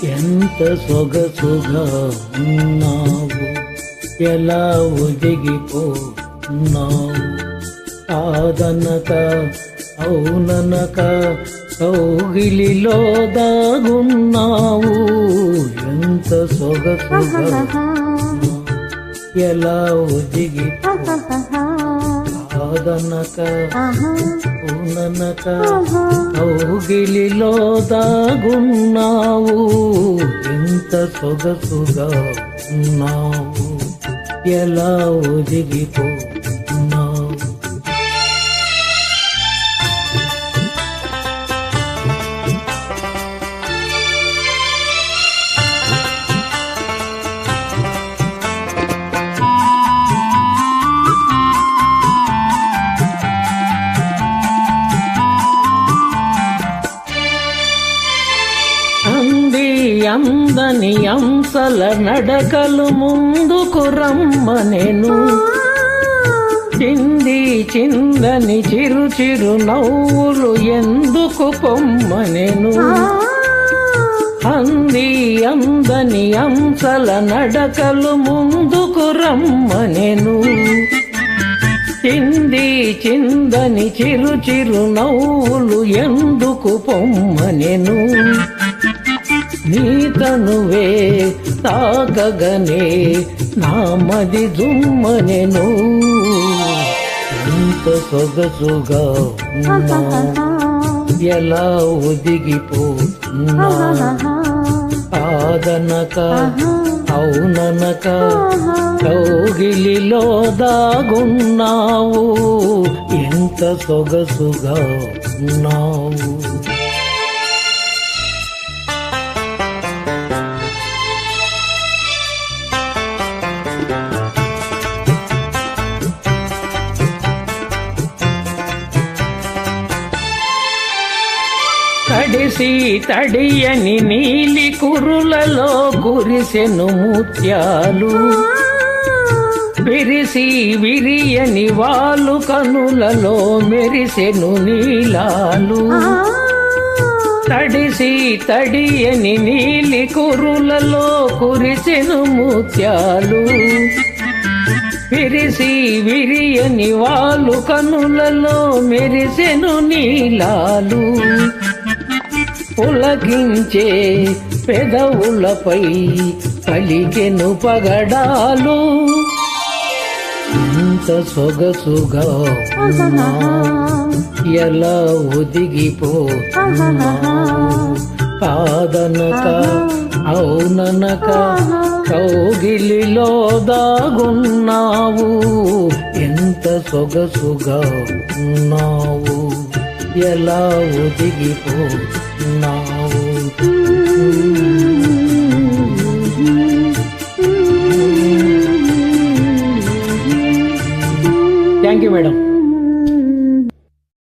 ఎంత సొగసుగా ఉన్నావు, ఎలా ఒదిగిపోన్నావు. కాదనక అవుననక కౌగిలిలో దాగున్నావు. ఎంత సొగసుగా ఎలా ఒదిగిపో. కాదనక అవుననక కౌగిలిలో దాగున్నావు. ఎంత సొగసుగా ఉన్నావు, ఎలా ఒదిగిపోన్నావు. అందని అంశల నడకలు ముందుకు రమ్మనెను. చింది చిందని చిరు చిరు నవ్వులు ఎందుకు పొమ్మనెను. అందని అంశల నడకలు ముందుకు రమ్మనెను. చింది చిందని చిరు చిరు నవ్వులు ఎందుకు పొమ్మనెను. నీ తనువే తాకగనే నామది జుమ్మనెను. ఎంత సొగసుగా ఉన్నావు, ఎలా ఒదిగిపోతున్నావు. కాదనక అవుననక కౌగిలిలో దాగున్నావు. ఎంత సొగసుగా ఉన్నావు. తడిసి తడియని నీలి కురులలో కురిసెను ముత్యాలు. విరిసి విరియని వాలు కనులలో మెరిసెను నీలాలు. తడిసి తడియని నీలి కురులలో కురిసెను ముత్యాలు. విరిసి విరియని వాలు కనులలో మెరిసెను నీలాలు. పులకించే పెదవులపై పలికెను పగడాలు. ఎంత సొగసుగా ఎలా ఒదిగిపోతున్నావు. కాదనక అవుననక కౌగిలిలో దాగున్నావు. ఎంత సొగసుగా ఉన్నావు, ఎలా ఒదిగిపోతున్నావు.